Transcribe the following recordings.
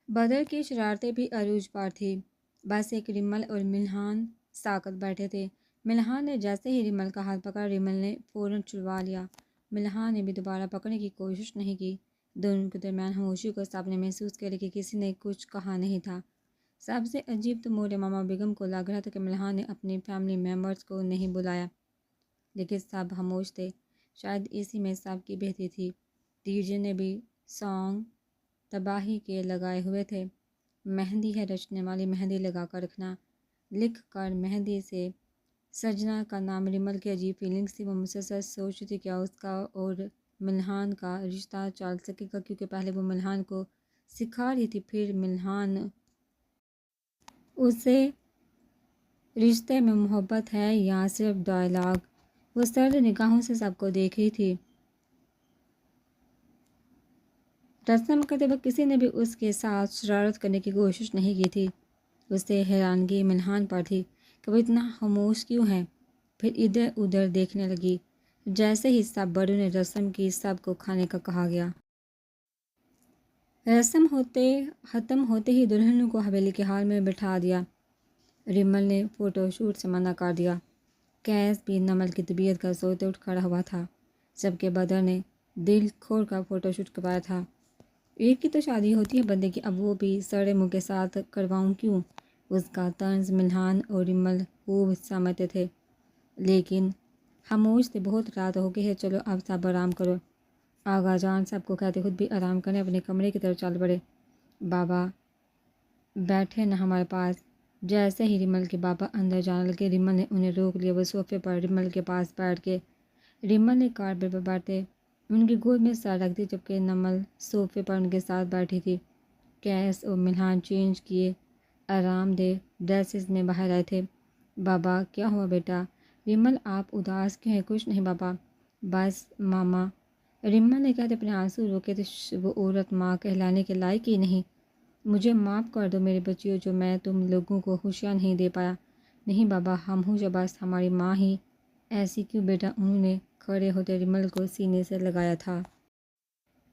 بدر کی شرارتیں بھی عروج پر تھیں۔ بس ایک رمل اور ملحان ساکت بیٹھے تھے۔ ملحان نے جیسے ہی رمل کا ہاتھ پکڑا، رمل نے فوراً چھڑوا لیا۔ ملحان نے بھی دوبارہ پکڑنے کی کوشش نہیں کی۔ دونوں کے درمیان خاموشی کو سب نے محسوس کیا، لیکن کسی نے کچھ کہا نہیں تھا۔ سب سے عجیب تو مور ماما بیگم کو لگ رہا تھا کہ ملحان نے اپنی فیملی ممبرز کو نہیں بلایا، لیکن سب خاموش تھے۔ شاید اسی میں سب کی بہتری تھی۔ ڈی جے نے بھی سانگ تباہی کے لگائے ہوئے تھے۔ مہندی ہے رچنے والی، مہندی لگا کر رکھنا، لکھ کر مہندی سے سجنا کا نام۔ رمل کی عجیب فیلنگس تھی۔ وہ مسلسل سوچ رہی تھی کیا اس کا اور ملحان کا رشتہ چل سکے گا، کیونکہ پہلے وہ ملحان کو سکھا رہی تھی، پھر ملحان اسے رشتے میں محبت ہے یا صرف ڈائلاگ۔ وہ سرد نگاہوں سے سب کو دیکھ رہی تھی۔ رسم کرتے وقت کسی نے بھی اس کے ساتھ شرارت کرنے کی کوشش نہیں کی تھی۔ اس سے حیرانگی ملحان پر تھی کہ وہ اتنا خاموش کیوں ہے۔ پھر ادھر ادھر دیکھنے لگی۔ جیسے ہی سب بڑوں نے رسم کی، سب کو کھانے کا کہا گیا۔ رسم ختم ہوتے ہی دلہنوں کو حویلی کے ہال میں بٹھا دیا۔ رمل نے فوٹو شوٹ سے منع کر دیا۔ کیس بھی نمل کی طبیعت کا سوچتے اٹھ کھڑا ہوا تھا، جبکہ بدر نے دل کھول کر فوٹو شوٹ کروایا تھا۔ ایک کی تو شادی ہوتی ہے بندے کی، اب وہ بھی سڑے منہ کے ساتھ کرواؤں کیوں؟ اس کا طنز ملحان اور رمل خوب سمجھتے تھے، لیکن خاموش تھے۔ بہت رات ہو گئی ہے، چلو اب سب آرام کرو۔ آغا جان سب کو کہتے خود بھی آرام کرنے اپنے کمرے کی طرف چل پڑے۔ بابا بیٹھے نہ ہمارے پاس۔ جیسے ہی رمل کے بابا اندر جانے لگے، رمل نے انہیں روک لیا۔ وہ صوفے پر رمل کے پاس بیٹھ گئے۔ رمل نے کارپیٹ پر بیٹھے ان کی گود میں سر رکھ دی، جبکہ نمل صوفے پر ان کے ساتھ بیٹھی تھی۔ کیس اور ملحان چینج کیے آرام دہ ڈریسز میں باہر آئے تھے۔ بابا کیا ہوا بیٹا؟ رمل آپ اداس کیوں ہیں؟ کچھ نہیں بابا، بس ماما۔ رمل نے کہتے اپنے آنسو روکے تھے، وہ عورت ماں کہلانے کے لائق ہی نہیں۔ مجھے معاف کر دو میرے بچیوں، جو میں تم لوگوں کو خوشیاں نہیں دے پایا۔ نہیں بابا، ہم ہوں جو بس ہماری ماں ہی ایسی کیوں بیٹا؟ انہوں نے کھڑے ہوتے رمل کو سینے سے لگایا تھا۔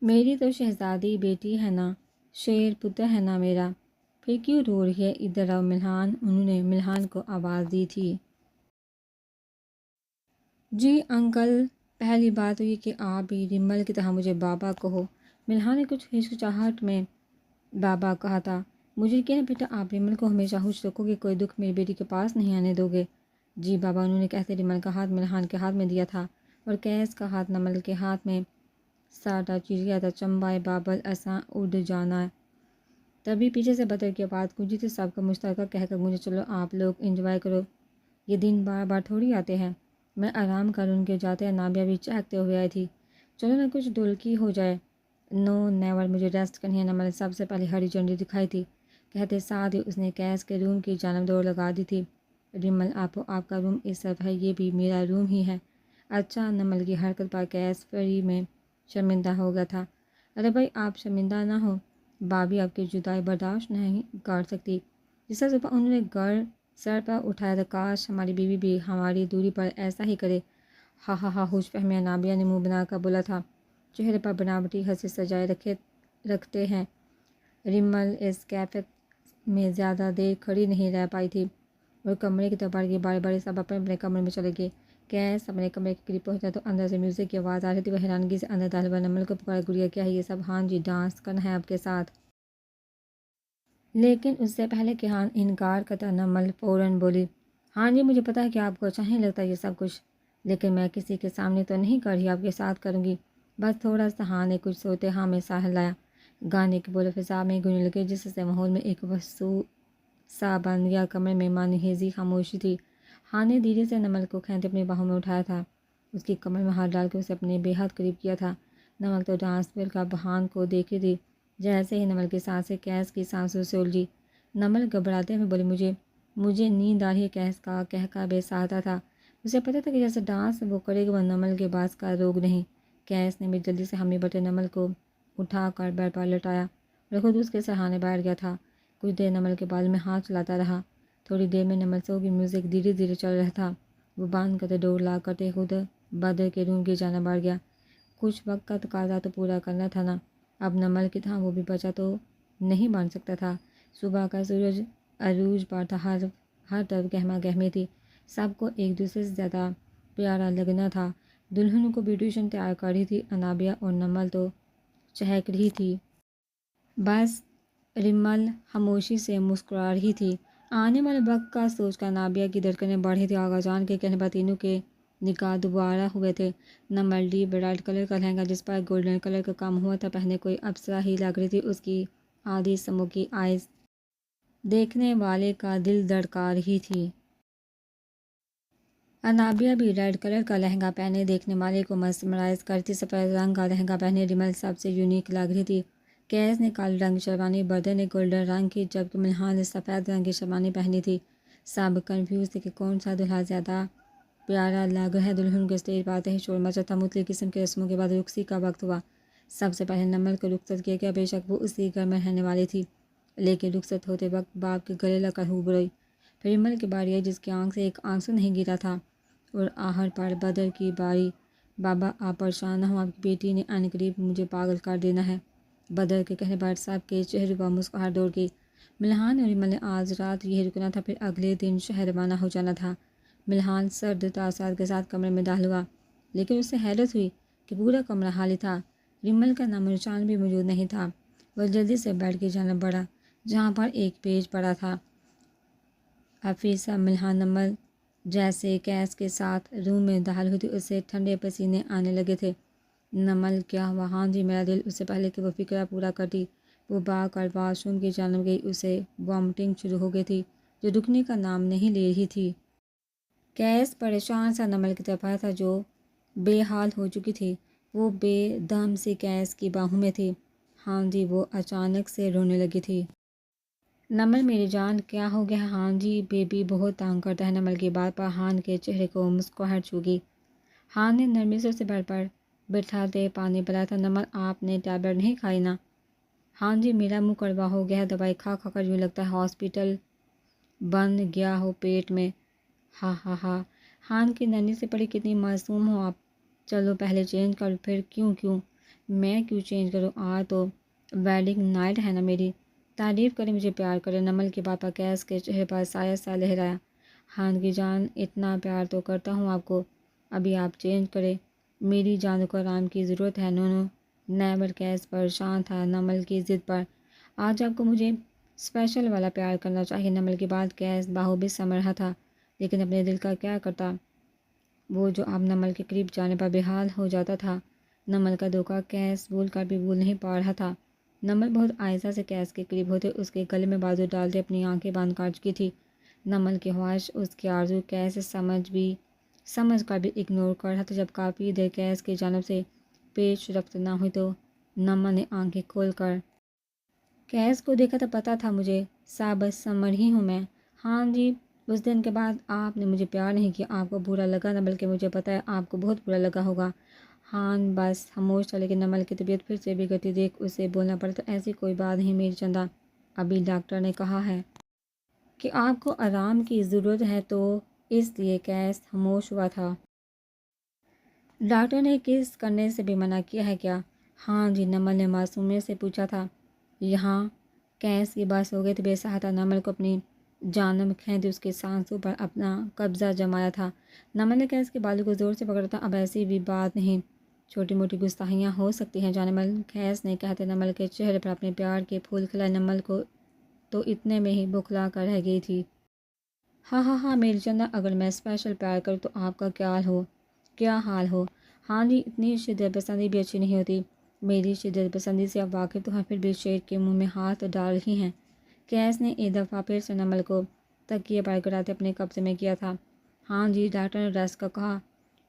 میری تو شہزادی بیٹی ہے نا، شیر پتر ہے نا میرا، پھر کیوں رو رہی ہے؟ ادھر آؤ ملحان، انہوں نے ملحان کو آواز دی تھی۔ جی انکل، پہلی بات تو یہ کہ آپ بھی رمل کی طرح مجھے بابا کہو۔ ملحان نے کچھ ہچکچاہٹ میں بابا کہا تھا۔ مجھے یقین ہے بیٹا آپ رمل کو ہمیشہ خوش رکھو گے، کوئی دکھ میری بیٹی کے پاس نہیں آنے دو گے۔ جی بابا، انہوں نے کہتے رمل کا ہاتھ ملحان کے ہاتھ میں دیا تھا اور کیس کا ہاتھ نمل کے ہاتھ میں۔ ساڈا چڑیا تھا چمبائے بابل اساں اڑ جانا۔ تبھی پیچھے سے بدر کی آواز گونجی تھی، سب کا مشترکہ کہہ کر مجھے چلو آپ لوگ انجوائے کرو، یہ دن بار بار تھوڑی آتے ہیں۔ میں آرام کر ان کے جاتے ہیں، نابیہ بھی چہکتے ہوئے آئی تھی۔ چلو نہ کچھ ڈلکی ہو جائے۔ نو نیور، مجھے ریسٹ کرنی ہے۔ نمل نے سب سے پہلے ہری جھنڈی دکھائی تھی، کہتے ساتھ ہی اس نے کیس کے روم کی جانب دوڑ لگا دی تھی۔ رمل آپ کا روم اس طرف ہے، یہ بھی میرا روم ہی ہے۔ اچھا، نمل کی حرکت پر کیس فری میں شرمندہ ہو گیا تھا۔ ارے بھائی آپ شرمندہ نہ ہو، بابی آپ کی جدائی برداشت نہیں کر سکتی۔ جسے صبح انہوں نے گر سر پر اٹھایا تھا، کاش ہماری بیوی بھی ہماری دوری پر ایسا ہی کرے۔ ہاں ہاں ہاں، خوش فہمیاں نابیہ نے منہ بنا کر بولا تھا۔ چہرے پر بناوٹی ہنسی سجائے رکھتے ہیں۔ رمل اس کیفے میں زیادہ دیر کھڑی نہیں رہ پائی تھی اور کمرے کی طرف بڑھ گئی۔ بارے بارے سب اپنے اپنے کمرے میں چلے گئے۔ کیس اپنے کمرے کے قریب پہنچا تو اندر سے میوزک کی آواز آ رہی تھی۔ وہ حیرانگی سے اندر داخل ہوا، نمل کو پکارا، گڑیا کیا ہے یہ سب؟ ہاں جی، ڈانس کرنا ہے آپ کے ساتھ۔ لیکن اس سے پہلے کہ ہاں انکار کرتا، نمل فوراً بولی، ہاں جی مجھے پتا ہے کہ آپ کو اچھا نہیں لگتا یہ سب کچھ، لیکن میں کسی کے سامنے تو نہیں کر رہی، آپ کے ساتھ کروں گی بس تھوڑا سا۔ ہاں نے کچھ سوتے ہاں میں ساحل لایا۔ گانے کے بول فضا میں گونجنے لگے، جس سے ماحول میں ایک وسوع سا بن گیا۔ کمرے میں منحوس خاموشی تھی۔ ہاں نے دھیرے سے نمل کو کھینچتے اپنی باہوں میں اٹھایا تھا، اس کی کمر میں ہاتھ ڈال کے اسے اپنے بے حد قریب کیا تھا۔ نمل تو ڈانس فلور کا بہان کو دیکھی تھی۔ جیسے ہی نمل کی سانسیں کیس کی سانسوں سے الجھی، نمل گھبراتے ہوئے بولی، مجھے نیند آ رہی ہے۔ کیس کا کہکا بے سہارا تھا، اسے پتہ تھا کہ جیسے ڈانس وہ کرے گا وہ نمل کے باس کا روگ نہیں۔ کیس نے بھی جلدی سے ہمیں بٹے نمل کو اٹھا کر بیڈ پر لٹایا اور خود اس کے سرہانے بیٹھ گیا تھا۔ کچھ دیر نمل کے بال میں ہاتھ چلاتا رہا۔ تھوڑی دیر میں نمل سو گئی۔ میوزک دھیرے دھیرے چل رہا تھا۔ وہ بند کرتے ڈور لاک کرتے خود بدر کے روم کی جانب بڑھ گیا۔ کچھ وقت کا تقاضا تو پورا کرنا تھا نا، اب نمل کی طرح وہ بھی بچا تو نہیں باندھ سکتا تھا۔ صبح کا سورج عروج پر تھا، ہر طرف گہما گہمی تھی، سب کو ایک دوسرے سے زیادہ پیارا لگنا تھا۔ دلہن کو بیوٹیشن تیار کر رہی تھی، انابیہ اور نمل تو چہک رہی تھی۔ بس ریمل خاموشی سے مسکرا رہی تھی۔ آنے والے وقت کا سوچ کر انابیہ کی دھڑکنیں بڑھ رہی تھی۔ آغا جان کے کہنے پر تینوں کے نکاح دوبارہ ہوئے تھے۔ نمل ڈیپ ریڈ کلر کا لہنگا جس پر گولڈن کلر کا کام ہوا تھا پہنے کوئی اپسرا ہی لگ رہی تھی۔ اس کی آدھی سموکی آئیز دیکھنے والے کا دل دھڑکا رہی تھی۔ انابیہ بھی ریڈ کلر کا لہنگا پہنے دیکھنے والے کو مسمرائز کرتی۔ سفید رنگ کا لہنگا پہنے ریمل سب سے یونیک لگ رہی تھی۔ کیس نے کالے رنگ کی شیروانی، بردر نے گولڈن رنگ کی، جبکہ ملحان نے سفید رنگ کی شیروانی پہنی تھی۔ سب کنفیوز تھے کہ کون سا دلہا زیادہ پیارا لگ رہا ہے۔ دلہن کے اسٹیج پر آتے ہی شور مچا تھا۔ مختلف قسم کی رسموں کے بعد رخصتی کا وقت ہوا۔ سب سے پہلے نمل کو رخصت کیا گیا۔ بے شک وہ اسی گھر میں رہنے والی تھی، لیکن رخصت ہوتے وقت باپ کے گلے لگ کر ہو روئی۔ پھر ریمل کی باری آئی، جس کی آنکھ سے ایک آنسو نہیں گرا تھا، اور آخر پر بدر کی باری۔ بابا آپ پریشان نہ ہوں، آپ کی بیٹی نے عین قریب مجھے پاگل کر دینا ہے۔ بدر کے کہنے پر سب کے چہرے پر مسکراہٹ دوڑ گئی۔ ملحان اور ریمل نے آج رات یہی رکنا تھا، پھر اگلے دن شہر روانہ ہو جانا تھا۔ ملحان سرد تاثرات کے ساتھ کمرے میں داخل ہوا، لیکن اسے حیرت ہوئی کہ پورا کمرہ خالی تھا۔ ریمل کا نام و نشان بھی موجود نہیں تھا۔ وہ جلدی سے بیڈ کی جانب بڑھا، جہاں پر ایک پیج پڑا تھا۔ حفیظہ ملحان نمل جیسے کیس کے ساتھ روم میں داخل ہوتی اسے ٹھنڈے پسینے آنے لگے تھے۔ نمل کیا ہوا؟ ہاں جی، میرا دل۔ اس سے پہلے کہ وہ فکرہ پورا کرتی، وہ بھاگ کر واش روم کی جانب گئی۔ اسے وامٹنگ شروع ہو گئی تھی، جو رکنے کا نام نہیں لے رہی تھی۔ کیس پریشان سا نمل کی طرف آیا تھا، جو بے حال ہو چکی تھی۔ وہ بے دم سی کیس کی باہوں میں تھی۔ ہاں جی، وہ اچانک سے رونے لگی تھی۔ نمل میری جان، کیا ہو گیا؟ ہاں جی، بیبی بہت تنگ کرتا ہے۔ نمل کی بات پر ہان کے چہرے کو مسکراہٹ چھو گئی۔ ہان نے نرمی سے اسے بیڈ پر بٹھاتے پانی پلایا تھا۔ نمل آپ نے ٹیبلٹ نہیں کھائی نا؟ ہاں جی، میرا منہ کڑوا ہو گیا ہے، دوائی کھا کھا کر یوں لگتا ہے ہاسپٹل بن گیا ہو پیٹ میں۔ ہا ہا ہا، ہان کی ننھی سے پڑی کتنی معصوم ہو آپ۔ چلو پہلے چینج کرو، پھر کیوں میں کیوں چینج کروں؟ آج تو ویڈنگ نائٹ ہے نا میری۔ تعریف کرے، مجھے پیار کرے۔ نمل کی بات پر کیس کے چہرے پر سایہ سا لہرایا۔ ہان کی جان، اتنا پیار تو کرتا ہوں آپ کو، ابھی آپ چینج کرے، میری جان کو آرام کی ضرورت ہے۔ نو نو نیور۔ کیس پریشان تھا نمل کی ضد پر۔ آج آپ کو مجھے اسپیشل والا پیار کرنا چاہیے۔ نمل کی بات کیس بہت سمجھ رہا تھا، لیکن اپنے دل کا کیا کرتا وہ، جو اب نمل کے قریب جانے پر بے حال ہو جاتا تھا۔ نمل کا دھوکہ کیس بھول کر بھی بھول نہیں پا رہا تھا۔ نمل بہت آہستہ سے کیس کے قریب ہوتے اس کے گلے میں بازو ڈالتے اپنی آنکھیں بند کر چکی تھی۔ نمل کی خواہش، اس کی آرزو کیس سمجھ کر بھی اگنور کر رہا تھا۔ جب کافی دیر کیس کی جانب سے پیش رفت نہ ہوئی تو نمل نے آنکھیں کھول کر کیس کو دیکھا تو پتہ تھا مجھے سب سمجھ ہی ہوں میں۔ ہاں جی، اس دن کے بعد آپ نے مجھے پیار نہیں کیا، آپ کو برا لگا نہ، بلکہ مجھے پتہ ہے آپ کو بہت برا لگا ہوگا۔ ہان بس خاموش تھا، لیکن نمل کی طبیعت پھر سے بگڑتی دیکھ اسے بولنا پڑا تو ایسی کوئی بات نہیں میری چندا، ابھی ڈاکٹر نے کہا ہے کہ آپ کو آرام کی ضرورت ہے، تو اس لیے کیس خاموش ہوا تھا۔ ڈاکٹر نے کس کرنے سے بھی منع کیا ہے کیا؟ ہاں جی، نمل نے معصومیت سے پوچھا تھا۔ یہاں کیس کی بات ہو گئی تھی۔ بے سہاتا نمل کو اپنی جانب کھینچتی اس کے سانسوں پر اپنا قبضہ جمایا تھا۔ نمل نے کیس کے بالوں کو زور سے پکڑا تھا۔ اب ایسی بھی بات نہیں، چھوٹی موٹی گستاخیاں ہو سکتی ہیں جان نمل، کیس نے کہتے نمل کے چہرے پر اپنے پیار کے پھول کھلائے۔ نمل کو تو اتنے میں ہی بکھلا کر رہ گئی تھی۔ ہاں ہاں ہاں میری چندا، اگر میں اسپیشل پیار کروں تو آپ کا کیا حال ہو؟ ہاں جی، اتنی شدت پسندی بھی اچھی نہیں ہوتی۔ میری شدت پسندی سے آپ واقف تو ہیں، پھر بھی شیر کے منہ میں ہاتھ ڈال رہی ہیں۔ کیس نے ایک دفعہ پھر سے نمل کو تکیے پر گراتے اپنے قبضے میں کیا تھا۔ ہاں جی، ڈاکٹر نے ریسٹ کا کہا۔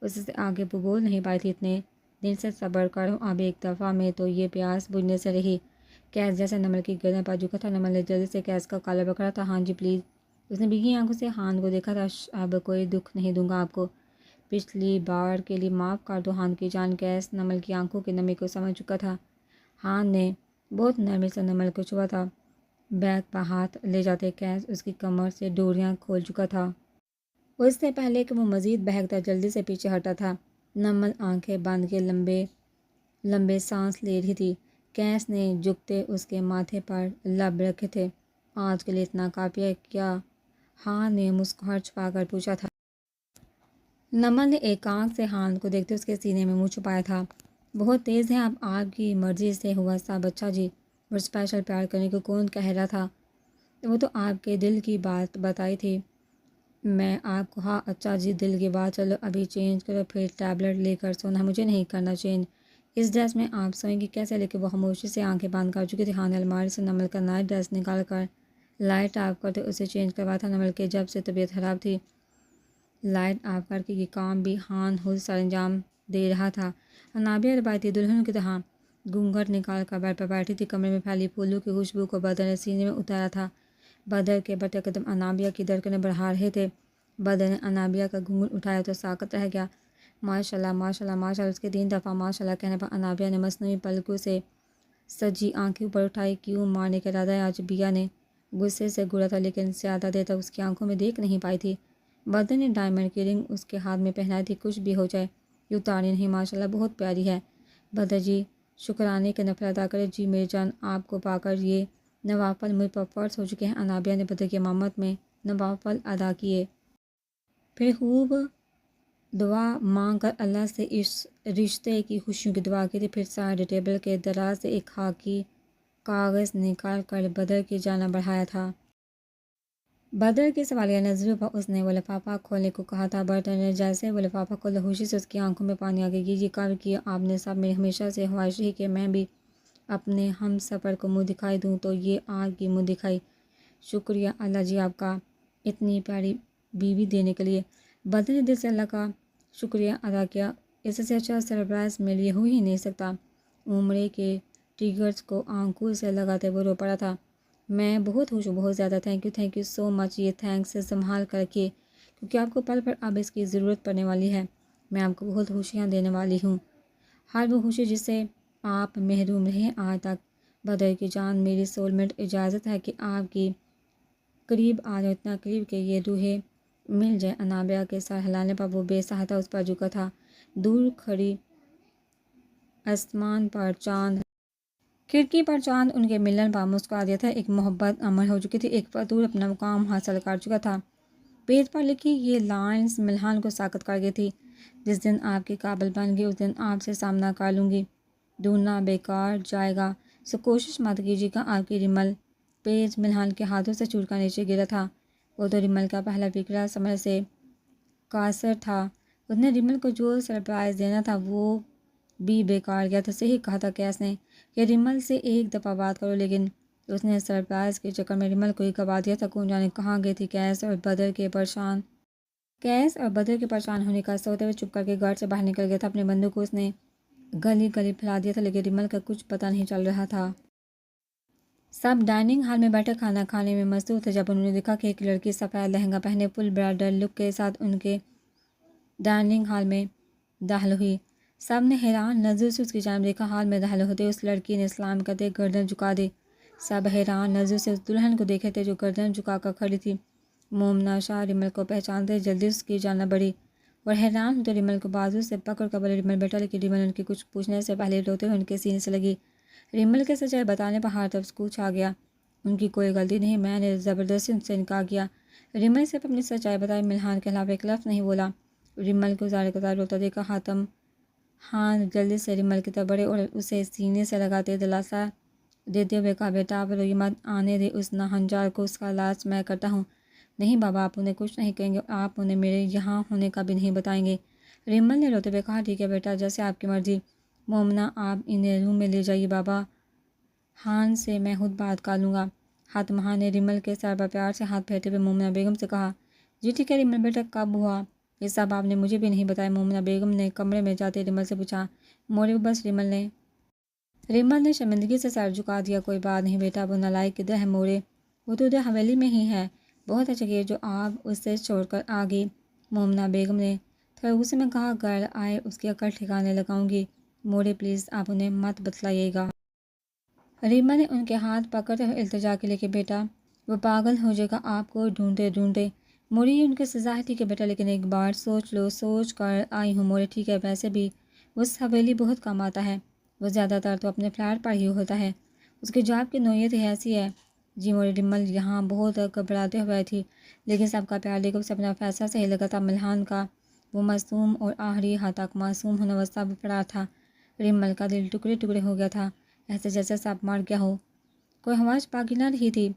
اس سے آگے وہ بول نہیں پائی تھی۔ اتنے دن سے صبر کرو، اب ایک دفعہ میں تو یہ پیاس بجھنے سے رہی۔ کیس جیسے نمل کی گردن پر جھکا تھا۔ نمل نے جلدی سے کیس کا کالر پکڑا تھا۔ ہاں جی پلیز۔ اس نے بھیگی آنکھوں سے ہان کو دیکھا تھا۔ اب کوئی دکھ نہیں دوں گا آپ کو، پچھلی بار کے لیے معاف کر دو ہان کی جان۔ کیس نمل کی آنکھوں کی نمی کو سمجھ چکا تھا۔ ہان نے بہت نرمی سے نمل کو چھوا تھا۔ بیک پر ہاتھ لے جاتے کیس اس کی کمر سے ڈوریاں کھول چکا تھا۔ اس سے پہلے کہ وہ مزید بہکتا جلدی سے پیچھے ہٹا تھا۔ نمل آنکھیں بند کے لمبے سانس لے رہی تھی۔ کیس نے جھکتے اس کے ماتھے پر لب رکھے تھے۔ آج کے لیے اتنا کافی ہے کیا؟ ہان نے مسکراہٹ چھپا کر پوچھا تھا۔ نمل نے ایک آنکھ سے ہان کو دیکھتے اس کے سینے میں منہ چھپایا تھا۔ بہت تیز ہے آپ کی مرضی سے ہوا سب اچھا جی، اور اسپیشل پیار کرنے کو کون کہہ رہا تھا؟ وہ تو آپ کے دل کی بات بتائی تھی۔ میں آپ کو ہاں اچھا جی دل کی بات، چلو ابھی چینج کرو پھر ٹیبلٹ لے کر سونا۔ مجھے نہیں کرنا چینج، اس ڈریس میں آپ سوئیں گی کیسے؟ لیکن وہ خاموشی سے آنکھیں بند کر چکی تھی۔ ہاں نے الماری سے نمل کا نائٹ ڈریس نکال کر لائٹ آف کرتے اسے چینج کروایا تھا۔ نمل کے جب سے طبیعت خراب تھی لائٹ آف کر کے یہ کام بھی ہان خود سر انجام دے رہا تھا۔ انابیہ روایتی دلہنوں کی طرح گھونگھٹ نکال کر بیڈ پر بیٹھی تھی۔ کمرے میں پھیلی پھولوں کی خوشبو کو بدر نے سینے میں اتارا تھا۔ بدر کے بڑھتے قدم انابیہ کی دھڑکنیں بڑھا رہے تھے۔ بدر نے انابیہ کا گھونگھٹ اٹھایا تو ساکت رہ گیا۔ ماشاءاللہ ماشاءاللہ ماشاءاللہ، اس کے 3 دفعہ ماشاءاللہ کہنے پر انابیہ نے مصنوعی پلکوں سے سجی آنکھیں اوپر اٹھائی۔ کیوں مارنے کا ارادہ ہے؟ آج بیا نے غصے سے گھورا تھا لیکن زیادہ دیر تک اس کی آنکھوں میں دیکھ نہیں پائی تھی۔ بدر نے ڈائمنڈ کی رنگ اس کے ہاتھ میں پہنائی تھی۔ کچھ بھی ہو جائے یہ اتارنی نہیں، ماشاءاللہ بہت پیاری ہے۔ بدر جی شکرانے کے نفل ادا کرے۔ جی میری جان، آپ کو پا کر یہ نوافل مجھ پر فرض ہو چکے ہیں۔ انابیہ نے بدر کی امامت میں نوافل ادا کیے۔ پھر خوب دعا مانگ کر اللہ سے اس رشتے کی خوشیوں کی دعا کی تھی۔ پھر سائڈ ٹیبل کے دراز سے ایک خاکی کاغذ نکال کر بدر کی جانب بڑھایا تھا۔ بدر کی سوالیہ نظروں پر اس نے وہ لفافہ کھولنے کو کہا تھا۔ بدر نے جیسے وہ لفافہ کھولا خوشی سے اس کی آنکھوں میں پانی آ گیا۔ یہ کاوی کیا آپ نے صاحب، میری ہمیشہ سے خواہش رہی کہ میں بھی اپنے ہم سفر کو منہ دکھائی دوں تو یہ آپ کی منہ دکھائی۔ شکریہ اللہ جی آپ کا اتنی پیاری بیوی دینے کے لیے۔ بدر نے دل سے اللہ کا شکریہ ادا کیا۔ اس سے اچھا سرپرائز میرے لیے ہو ہی نہیں سکتا۔ عمرے کے ٹریگرز کو آنکھوں سے لگاتے وہ رو پڑا تھا۔ میں بہت خوش ہوں، بہت زیادہ تھینک یو سو مچ۔ یہ تھینکس سے سنبھال کر رکھیے کیونکہ آپ کو پل پر اب اس کی ضرورت پڑنے والی ہے۔ میں آپ کو بہت خوشیاں دینے والی ہوں، ہر وہ خوشی جس سے آپ محروم رہے آج تک۔ بدر کی جان میری سول میٹ، اجازت ہے کہ آپ کی قریب آ جاؤ، اتنا قریب کہ یہ روحیں مل جائے۔ انابیہ کے سر ہلانے پر وہ بے سہاتا اس پر جھکا تھا۔ دور کھڑی آسمان پر چاند، کھڑکی پر چاند ان کے ملن پر مسکرا دیا تھا۔ ایک محبت امر ہو چکی تھی، ایک فطور اپنا مقام حاصل کر چکا تھا۔ پیج پر لکھی یہ لائنز ملہان کو ساکت کر گئی تھی۔ جس دن آپ کے قابل بن گئی اس دن آپ سے سامنا کر لوں گی، ڈھونڈنا بیکار جائے گا، سو کوشش مت کیجیے گا آپ کی ریمل۔ پیج ملہان کے ہاتھوں سے چھوٹ کر نیچے گرا تھا۔ وہ تو ریمل کا پہلا فکرہ سمجھ سے قاصر تھا۔ اس نے ریمل کو جو سرپرائز دینا تھا وہ بھی بیکار گیا تھا۔ صحیح کہا تھا کیس نے کہ ریمل سے ایک دفعہ بات کرو، لیکن اس نے سرپرائز کے چکر میں ریمل کو ہی گوا دیا تھا۔ کون جانے کہاں گئی تھی کیس اور بدر کے پریشان ہونے کا سوتے ہوئے چپ کر کے گھر سے باہر نکل گیا تھا۔ اپنے بندوں کو اس نے گلی گلی پھیلا دیا تھا لیکن ریمل کا کچھ پتہ نہیں چل رہا تھا۔ سب ڈائننگ ہال میں بیٹھے کھانا کھانے میں مصروف تھے جب انہوں نے دیکھا کہ ایک لڑکی سفید لہنگا پہنے فل برائڈل لک کے ساتھ ان کے ڈائننگ ہال میں داخل ہوئی۔ سب نے حیران نظر سے اس کی جانب دیکھا۔ ہال میں داخل ہوتے اس لڑکی نے سلام کرتے گردن جھکا دی۔ سب حیران نظر سے اس دلہن کو دیکھے تھے جو گردن جھکا کر کھڑی تھی۔ مومنہ شاہ ریمل کو پہچانتے جلدی اس کی جانب بڑھی اور حیران ہوتے ریمل کو بازو سے پکڑ کر بولے ریمل بیٹا، لیکن ریمل ان کے کچھ پوچھنے سے پہلے روتے ہوئے ان کے سینے سے لگی۔ ریمل کے سچائی بتانے پر ہر طرف سکوت چھا گیا۔ ان کی کوئی غلطی نہیں، میں نے زبردستی ان سے انکار کیا۔ ریمل صرف اپنی سچائی بتائی، ملہان کے خلاف ایک لفظ نہیں بولا۔ ریمل کو زار قطار روتا دیکھا حاتم خان جلدی سے ریمل کی طرف بڑھے اور اسے سینے سے لگاتے دلاسا دیتے ہوئے کہا بیٹا آپ روئیے مت، آنے دے اس ناہنجار کو، اس کا علاج میں کرتا ہوں۔ نہیں بابا آپ انہیں کچھ نہیں کہیں گے، آپ انہیں میرے یہاں ہونے کا بھی نہیں بتائیں گے۔ ریمل نے روتے ہوئے کہا ٹھیک ہے بیٹا جیسے آپ کی مرضی۔ مومنہ آپ انہیں روم میں لے جائیے، بابا خان سے میں خود بات کر لوں گا۔ حاتم خان نے ریمل کے سر پر پیار سے ہاتھ پھیرتے ہوئے مومنہ بیگم سے کہا جی ٹھیک ہے ریمل بیٹا کب ہوا یہ سب آپ نے مجھے بھی نہیں بتایا۔ مومنہ بیگم نے کمرے میں جاتے ریمل سے پوچھا مورے بس ریمل نے شرمندگی سے سر جھکا دیا کوئی بات نہیں بیٹا، وہ نالائق کدھر ہے مورے؟ وہ تو ادھر حویلی میں ہی ہے۔ بہت اچھا کیا جو آپ اسے چھوڑ کر آ گئی۔ مومنہ بیگم نے تھوڑے غصے میں کہا گھر آئے اس کی عقل ٹھکانے لگاؤں گی۔ مورے پلیز آپ انہیں مت بتلائیے گا۔ ریمل نے ان کے ہاتھ پکڑتے ہوئے التجا کی لیکن بیٹا وہ پاگل ہو جائے گا آپ کو ڈھونڈتے ڈھونڈتے۔ مورے یہ ان کی سزا ہے ٹھیک ہے بیٹا، لیکن ایک بار سوچ لو، سوچ کر آئی ہوں مورے ٹھیک ہے، ویسے بھی اس حویلی بہت کام آتا ہے۔ وہ زیادہ تر تو اپنے فلیٹ پر ہی ہوتا ہے۔ اس کی جاب کی نوعیت ہی ایسی ہے۔ جی موری ریمل یہاں بہت گھبراتے ہوئے تھی، لیکن سب کا پیار دیکھ اسے اپنا فیصلہ صحیح لگا تھا۔ ملحان کا وہ معصوم اور آخری حد تک معصوم ہونا وہ سب پڑا تھا۔ ریمل کا دل ٹکڑے ٹکڑے ہو گیا تھا، ایسے جیسے سب مر گیا ہو۔ کوئی خواہش باقی نہ رہی تھی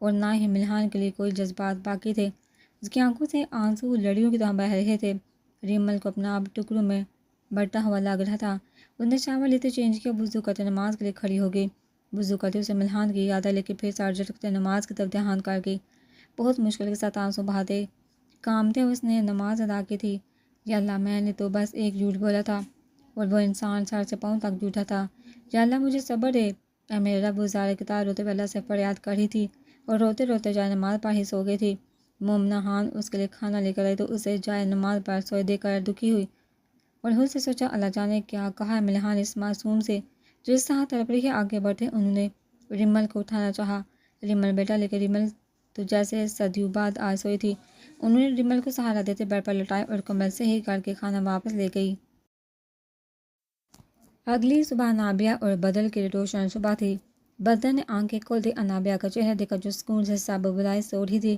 اور نہ ہی ملحان کے لیے کوئی جذبات باقی تھے۔ اس کی آنکھوں سے آنسو لڑیوں کی طرح بہہ رہے تھے۔ ریمل کو اپنا آپ ٹکڑوں میں بڑھتا ہوا لگ رہا تھا۔ اس نے شاور لیتے چینج کیا، وضو کرتے نماز کے لیے کھڑی ہو گئی۔ وضو کرتے اسے ملحان کی یاد آئی، لیکن پھر سر جھٹکتے نماز کی طرف دھیان کر گئی۔ بہت مشکل کے ساتھ آنسو بہاتے کامتے اس نے نماز ادا کی تھی۔ یا اللہ، میں نے تو بس ایک جھوٹ بولا تھا اور وہ انسان سر سے پاؤں تک جھوٹا تھا۔ یا اللہ مجھے صبر دے، اے میرے رب۔ وہ زارِ کتار روتے ہوئے اللہ سے فریاد کر رہی تھی اور روتے روتے جائے نماز پر ہی سو گئی تھی۔ مومنہ خان اس کے لیے کھانا لے کر آئی تو اسے جائے نماز پر سوئے دیکھ کر دکھی ہوئی اور خود سے سوچا، اللہ جانے کیا کہا ہے ملحان اس معصوم سے جو اس طرح تڑپ رہی ہے۔ آگے بڑھتے انہوں نے ریمل کو اٹھانا چاہا۔ ریمل بیٹا، لیکن ریمل تو جیسے صدیوں بعد آج سوئی تھی۔ انہوں نے ریمل کو سہارا دیتے بیڈ پر لٹایا اور کمبل سے ہی کر کے کھانا واپس لے گئی۔ اگلی صبح انابیہ اور بدر کی روشن صبح تھی۔ بدر نے آنکھیں کھولتے انابیہ کا چہرہ دیکھا جو سکون سے سب بلائے سو رہی تھی۔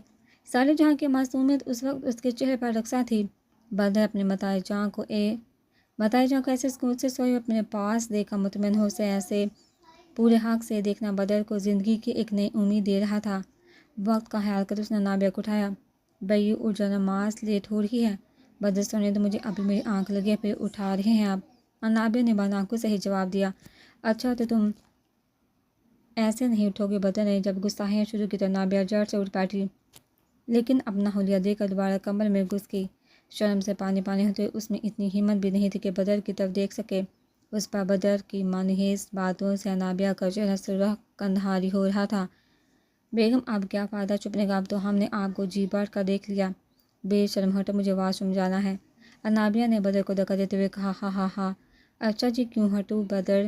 سارے جہاں کی معصومیت اس وقت اس کے چہرے پر رقصہ تھی۔ بدر اپنے متاع جاں کو ایسے سکون سے سوئی اپنے پاس دیکھا مطمئن ہو سے ایسے پورے حق سے دیکھنا بدر کو زندگی کی ایک نئی امید دے رہا تھا۔ وقت کا خیال کر اس نے انابیہ کو اٹھایا۔ بھئی اٹھ جا، نماز لیٹ ہو رہی ہے۔ بدر سونے تو مجھے ابھی میری آنکھ لگی ہے، پھر اٹھا رہے ہیں آپ؟ انابیہ نے بند آنکھوں سے ہی جواب دیا۔ اچھا تو تم ایسے نہیں اٹھو گے؟ بدر نے جب گستاخیاں شروع کی تو انابیہ جڑ سے اٹھ بیٹھی، لیکن اپنا حلیہ دے کر دوبارہ کمبل میں گھس گئی۔ شرم سے پانی پانی ہوتے اس میں اتنی ہمت بھی نہیں تھی کہ بدر کی طرف دیکھ سکے۔ اس پر بدر کی مانحیس باتوں سے انابیہ کا چہرہ سرخ کندھاری ہو رہا تھا۔ بیگم اب کیا فائدہ چھپنے کا، اب تو ہم نے آپ کو جی بھر کر دیکھ لیا۔ بے شرم ہٹو، مجھے واش روم جانا ہے۔ انابیہ نے بدر کو دھکا دیتے ہوئے کہا۔ ہا ہا ہا، اچھا جی کیوں ہٹوں بدر،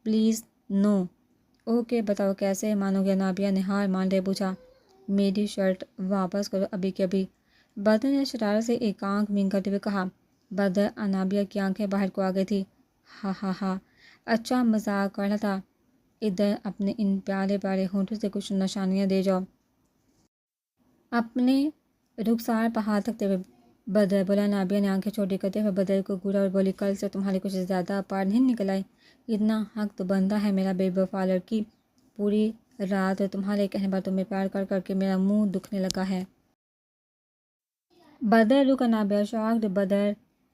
پلیز نو۔ اوکے بتاؤ کیسے مانو گے؟ انابیہ نے ہار مانتے پوچھا۔ میری شرٹ واپس کرو ابھی کے ابھی، بدر نے شرارت سے ایک آنکھ بند کرتے ہوئے کہا۔ بدر، انابیہ کی آنکھیں باہر کو آ گئی تھی۔ ہا ہا ہا، اچھا مذاق کر رہا تھا، ادھر اپنے ان پیارے پیارے ہونٹوں سے کچھ نشانیاں دے جاؤ۔ اپنے رخسار پر ہاتھ رکھتے ہوئے بدر بولا۔ انابیہ نے آنکھیں چھوٹی کرتے ہوئے بدر کو گھورا اور بولی، کل سے تمہاری کچھ زیادہ پار نہیں نکل آئی؟ اتنا حق تو بنتا ہے میرا بے وفا لڑکی، پوری رات تمہارے کہنے پر تمہیں پیار کر کر کے میرا منہ دکھنے لگا ہے۔ بدر رک انابیہ شاکڈ، بدر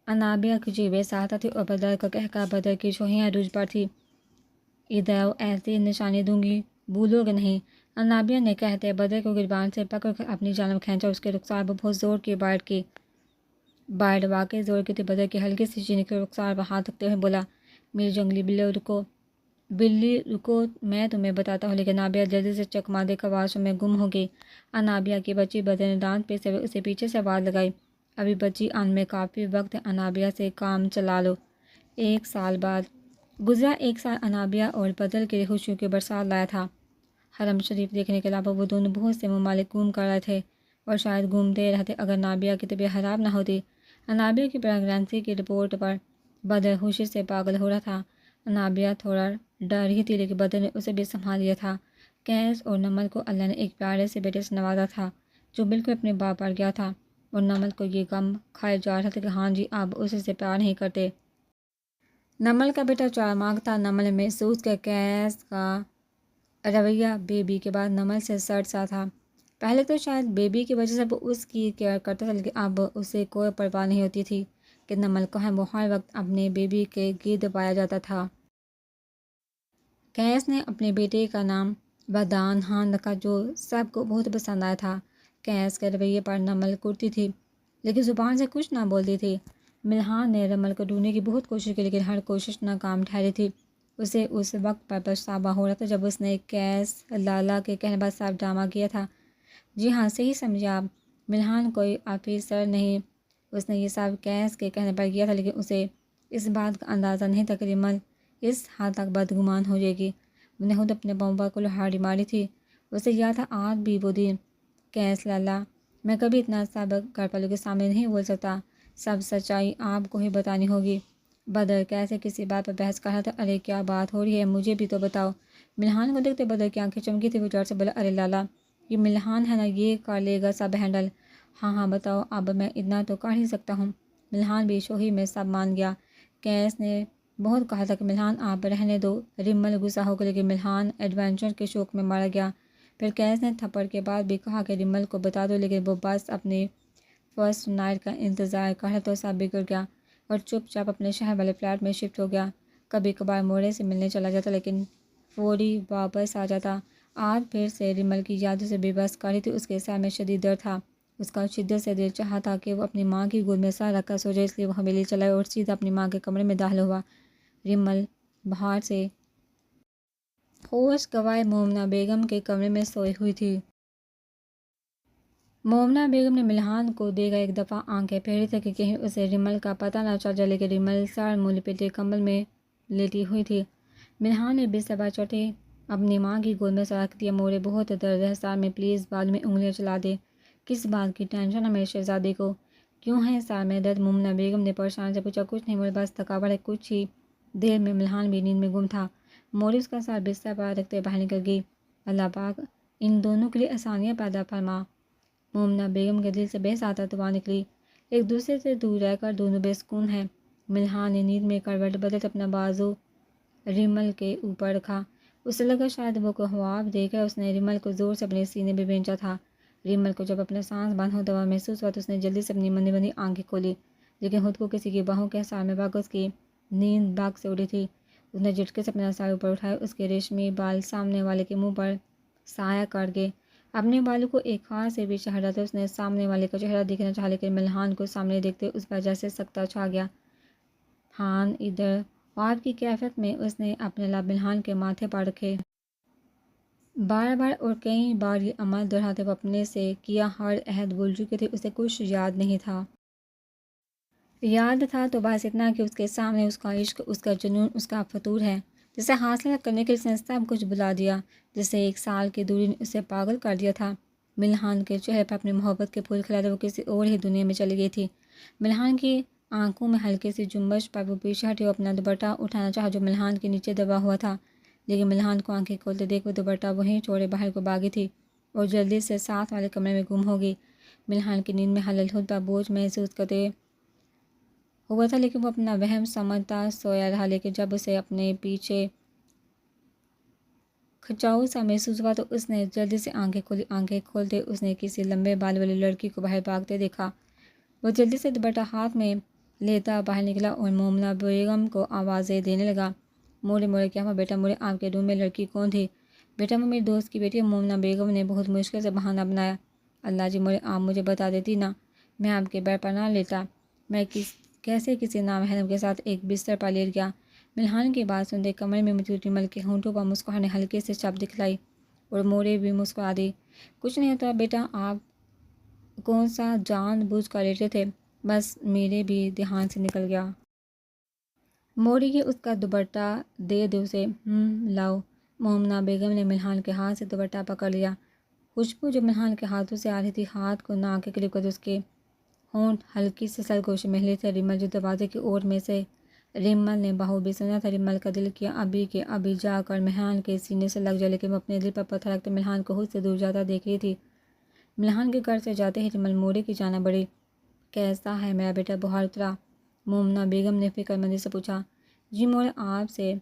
انابیہ کی جیبیں ساہتا تھی اور بدر کا کہکہ بدر کی چھویاں رجھ پر تھی۔ ادھر آؤ، ایسی نشانی دوں گی بھولو گے نہیں، انابیہ نے کہتے بدر کو گریبان سے پکڑ کر اپنی جانب کھینچا۔ اس کے رخسار پر بہت زور کی بائٹ کی۔ بائٹ واقعی زور کی تھی۔ بدر کی ہلکی سی چینی کے رخسار پر ہاتھ رکھتے ہوئے بولا، میری جنگلی بلی رکو، میں تمہیں بتاتا ہوں۔ لیکن انابیہ جلدی سے چکما دے کر واش روم میں گم ہو گئی۔ انابیہ کی بچی، بدر نے دانت پیستے ہوئے اسے پیچھے سے آواز لگائی۔ ابھی بچی آن میں کافی وقت ہے، انابیہ سے کام چلا لو۔ 1 سال بعد گزرا۔ 1 سال انابیہ اور بدر کے لیے خوشیوں کی برسات لایا تھا۔ حرم شریف دیکھنے کے علاوہ وہ دونوں بہت سے ممالک گھوم کر رہے تھے اور شاید گھومتے رہتے اگر انابیہ کی طبیعت خراب نہ ہوتی۔ انابیہ کی پریگنینسی کی رپورٹ پر بدر خوشی سے پاگل ہو رہا تھا۔ انابیہ تھوڑا ڈر رہی تھی، لیکن بدر نے اسے بھی سنبھال لیا تھا۔ قیس اور نمل کو اللہ نے ایک پیارے سے بیٹے سے نوازا تھا جو بالکل اپنے باپ پر گیا تھا، اور نمل کو یہ غم کھائے جا رہا تھا کہ ہاں جی اب اسے سے پیار نہیں کرتے۔ نمل کا بیٹا 4 ماہ کا تھا۔ نمل محسوس کہ قیس کا رویہ بیبی کے بعد نمل سے سرد سا تھا۔ پہلے تو شاید بیبی کی وجہ سے وہ اس کی کیئر کرتا تھا، لیکن اب اسے کوئی پرواہ نہیں ہوتی تھی کہ نمل کہاں ہے۔ وہ ہر وقت اپنے بیبی کے گرد پایا جاتا تھا۔ قیس نے اپنے بیٹے کا نام بدان خان رکھا جو سب کو بہت پسند آیا تھا۔ قیس کے رویے پر نمل کرتی تھی، لیکن زبان سے کچھ نہ بولتی تھی۔ ملحان نے نمل کو ڈھونڈنے کی بہت کوشش کی، لیکن ہر کوشش ناکام ٹھہری تھی۔ اسے اس وقت پر پچھتاوا ہو رہا تھا جب اس نے قیس لالا کے کہنے پر سب ڈرامہ کیا تھا۔ جی ہاں، صحیح سمجھے آپ، ملحان کوئی آفیسر نہیں، اس نے یہ سب قیس کے کہنے پر کیا تھا، لیکن اسے اس بات کا اندازہ نہیں تھا کہ ریمل اس حد تک بدگمان ہو جائے گی۔ وہ نے خود اپنے پاؤں پر کلہاڑی ماری تھی۔ اسے یاد تھا آج بھی وہ دن۔ قیس لالا، میں کبھی اتنا سب گھر والوں کے سامنے نہیں بول سکتا، سب سچائی آپ کو ہی بتانی ہوگی۔ بدر کیسے کسی بات پر بحث کر رہا تھا؟ ارے کیا بات ہو رہی ہے، مجھے بھی تو بتاؤ۔ ملحان کو دیکھتے بدر کی آنکھیں چمکی تھی، وہ جور سے بولا، ارے لالا یہ ملحان ہے نا، یہ کر لے گا سب ہینڈل۔ ہاں بتاؤ، اب میں اتنا تو کر ہی سکتا ہوں۔ ملحان بھی شوہی میں سب مان گیا۔ کیس نے بہت کہا تھا کہ ملحان آپ رہنے دو، رمل غصہ ہو گیا، لیکن ملحان ایڈونچر کے شوق میں مر گیا۔ پھر کیس نے تھپڑ کے بعد بھی کہا کہ رمل کو بتا دو، لیکن وہ بس اپنی فرسٹ نائٹ کا انتظار کر تو سب بگڑ گیا اور چپ چاپ اپنے شہر والے فلیٹ میں شفٹ ہو گیا۔ کبھی کبھار موڑے سے ملنے چلا جاتا، لیکن فوری واپس آ جاتا۔ آج پھر سے رمل کی یادوں سے بے بس کر رہی تھی، اس کے سر میں شدید درد تھا۔ اس کا شدت سے دل چاہا تھا کہ وہ اپنی ماں کی گود میں سر رکھ کر سو جائے، اس لیے وہ حویلی چلا اور سیدھا اپنی ماں کے کمرے میں داخل ہوا۔ رمل باہر سے ہوش گنوائے مومنہ بیگم کے کمرے میں سوئی ہوئی تھی۔ مومنہ بیگم نے ملحان کو دیکھا، ایک دفعہ آنکھیں پھیری تھی کہ کہیں اسے رمل کا پتہ نہ چل جائے، لیکن رمل سر منہ لپیٹے کمبل میں لیٹی ہوئی تھی۔ ملحان نے بستر پر چڑھتے اپنی ماں کی گود میں سر رکھ دیا۔ موڑے بہت درد ہے سر میں، پلیز بالوں میں انگلیاں چلا دے۔ کس بات کی ٹینشن ہے میرے شہزادے کو؟ کیوں ہے سر میں درد؟ مومنہ بیگم نے پریشان سے پوچھا۔ کچھ نہیں موڑے، بس تھکاوٹ ہے۔ کچھ ہی دیر میں ملحان بھی نیند میں گم تھا۔ موڑے اس کا سر بستر پر رکھتے باہر نکل گئی۔ اللہ پاک ان دونوں کے لیے آسانیاں پیدا فرما۔ مومنہ بیگم کے دل سے بے ساختہ دعا نکلی۔ ایک دوسرے سے دور رہ کر دونوں بے سکون ہیں۔ ملحان نے نیند میں کروٹ بدلتے اپنا بازو رمل کے اوپر رکھا۔ اسے لگا شاید وہ کوئی خواب دیکھ رہا ہے۔ اس نے رمل کو زور سے اپنے سینے پہ بھینچا تھا۔ رمل کو جب اپنا سانس بند ہوتا ہوا محسوس ہوا تو اس نے جلدی سے اپنی بندی بندی آنکھیں کھولی، لیکن خود کو کسی کی باہوں کے سائے میں پا کر اس کی نیند بھاگ سے اڑی تھی۔ اس نے جھٹکے سے اپنا سر اوپر اٹھایا، اس کے ریشمی بال سامنے والے کے منہ پر سایہ کر گئے۔ اپنے بالوں کو ایک ہاتھ سے پیچھے ہٹاتے اس نے سامنے والے کا چہرہ دیکھنا چاہا، لیکن ملحان کو سامنے دیکھتے اس پر جیسے سکتہ چھا گیا۔ ہان ادھر خواب کی کیفیت میں اس نے اپنے لب ملحان کے ماتھے پر رکھے۔ بار بار اور کئی بار یہ عمل دہراتے وہ اپنے سے کیا ہر عہد بھول چکے تھے۔ اسے کچھ یاد نہیں تھا۔ یاد تھا تو بس اتنا کہ اس کے سامنے اس کا عشق، اس کا جنون، اس کا فطور ہے، جسے حاصل کرنے کے لیے اس نے سب کچھ بھلا دیا، جسے ایک سال کی دوری نے اسے پاگل کر دیا تھا۔ ملحان کے چہرے پر اپنی محبت کے پھول کھلاتے وہ کسی اور ہی دنیا میں چلی گئی تھی۔ ملحان کی آنکھوں میں ہلکی سی جنبش پر وہ پیچھے ہٹی اور اپنا دوپٹہ اٹھانا چاہا جو ملحان کے نیچے دبا ہوا تھا، لیکن ملحان کو آنکھیں کھولتے دیکھ وہ دوپٹہ وہیں چھوڑے باہر کو بھاگی تھی اور جلدی سے ساتھ والے کمرے میں گم ہو گئی۔ ملحان کی نیند میں حلل خود پر بوجھ محسوس کرتے ہوا تھا، لیکن وہ اپنا وہم سمجھتا سویا رہا، لیکن جب اسے اپنے پیچھے کھچاؤ سا محسوس ہوا تو اس نے جلدی سے آنکھیں کھولی۔ آنکھیں کھولتے اس نے کسی لمبے بال والی لڑکی کو باہر بھاگتے دیکھا۔ وہ جلدی سے دوپٹہ ہاتھ میں لیتا باہر نکلا اور مومنہ بیگم کو آوازیں دینے لگا۔ موڑے موڑے کیا ہوا بیٹا؟ موڑے آپ کے روم میں لڑکی کون تھی؟ بیٹا وہ میری دوست کی بیٹی ہے، مومنہ بیگم نے بہت مشکل سے بہانہ بنایا۔ اللہ جی موڑے آپ مجھے بتا دیتی نا، میں آپ کے بیڈ پر نہ لیٹا، میں کیسے کسی نامحرم کے ساتھ ایک بستر پر لیٹ گیا۔ ملحان کی بات سنتے کمرے میں موجود رمل کے ہونٹوں پر مسکراہٹ نے ہلکے سے چپ دکھلائی اور موڑے بھی مسکرا دی۔ کچھ نہیں ہوتا بیٹا، آپ کون سا جان بوجھ کر لیٹے تھے، بس میرے بھی دھیان سے نکل گیا۔ موڑی کی اس کا دوپٹہ دے دے اسے۔ لاؤ۔ مومنہ بیگم نے ملحان کے ہاتھ سے دوپٹہ پکڑ لیا۔ خوشبو جو ملحان کے ہاتھوں سے آ رہی تھی، ہاتھ کو ناک کے قریب کر اس کے ہونٹ ہلکی سے سرگوشی میں ہلے تھے۔ رمل جو دروازے کی اور میں سے رمل نے بخوبی سنا تھا۔ رمل کا دل کیا ابھی کے ابھی جا کر ملحان کے سینے سے لگ جائے، لیکن وہ اپنے دل پر پتھر رکھتے ملحان کو خود سے دور جاتا دیکھ رہی تھی۔ ملحان کے گھر سے جاتے ہی رمل موڑے کی جانب بڑھی۔ کیسا ہے میرا بیٹا؟ بخار اترا؟ مومنہ بیگم نے فکر مندی سے پوچھا۔ جی موڑے آپ سے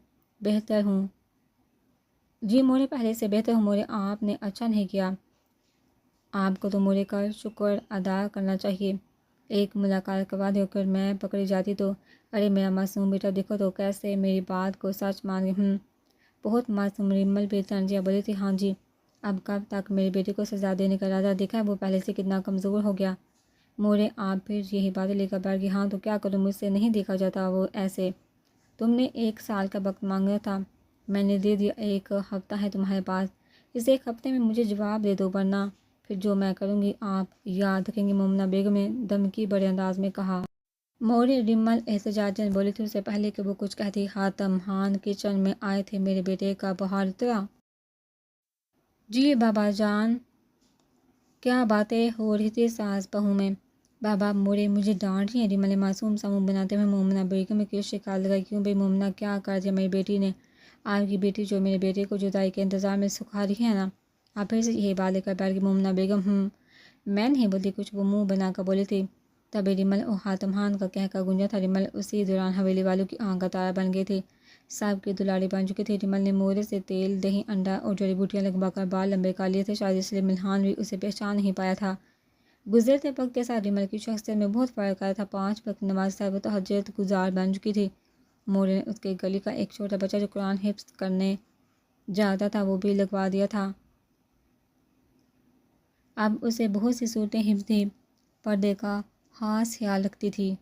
بہتر ہوں، جی موڑے پہلے سے بہتر ہوں۔ موڑے آپ نے اچھا نہیں کیا، آپ کو تو موڑے کا شکر ادا کرنا چاہیے۔ ایک ملاقات کے بعد اگر میں پکڑی جاتی تو؟ ارے میرا معصوم بیٹا دیکھو تو کیسے میری بات کو سچ مان گئی۔ بہت معصوم، رمل بھی تنزیہ بولی تھی۔ ہاں جی، اب کب تک میری بیٹی کو سزا دینے کا ارادہ؟ دیکھا ہے وہ پہلے سے کتنا کمزور ہو گیا۔ موڑے آپ پھر یہی باتیں لے کر بیٹھ گئی۔ ہاں تو کیا کروں، مجھ سے نہیں دیکھا جاتا وہ ایسے۔ تم نے 1 سال کا وقت مانگا تھا، میں نے دے دیا۔ 1 ہفتہ ہے تمہارے پاس، اس 1 ہفتے میں مجھے جواب دے دو، ورنہ پھر جو میں کروں گی آپ یاد رکھیں گے، مومنہ بیگم نے دھمکی بھرے انداز میں کہا۔ موڑے رمل احتجاجاً بولی تھی۔ اس سے پہلے کہ وہ کچھ کہتی، حاتم خان کچن میں آئے تھے۔ میرے بیٹے کا بخار اترا؟ جی بابا جان، کیا باتیں ہو رہی تھی ساس بہو میں؟ بابا مورے مجھے ڈانٹ رہی ہیں؟ ریمل نے معصوم سا منہ بناتے ہوئے مومنہ بیگم کی شکایت لگائی۔ کیوں بھائی مومنہ، کیا کر دیا میری بیٹی نے؟ آپ کی بیٹی جو میرے بیٹے کو جدائی کے انتظار میں سکھا رہی ہے نا؟ آپ پھر سے یہی بات لے کر بیٹھ گئی مومنہ بیگم۔ میں نہیں بولتی کچھ، وہ منہ بنا کر بولی تھی۔ تبھی ریمل اور حاتم کا کہہ کر گونجا تھا۔ ریمل اسی دوران حویلی والوں کی آنکھ کا تارا بن گئی تھی، سب کی دلاڑی بن چکی تھی۔ ریمل نے مورے سے تیل، دہی، انڈا اور جڑی بوٹیاں لگوا کر بال لمبے کر لیے تھے، شاید اس لیے ملحان بھی اسے پہچان نہیں پایا تھا۔ گزرتے وقت کے ساتھ ریمل کی شخصیت میں بہت فرق آیا تھا۔ 5 وقت نماز صاحب و تہجد گزار بن چکی تھی۔ مورے نے اس کے گلی کا ایک چھوٹا بچہ جو قرآن حفظ کرنے جاتا تھا وہ بھی لگوا دیا تھا۔ اب اسے بہت سی صورتیں حفظ تھیں، پردے کا خاص خیال رکھتی تھی۔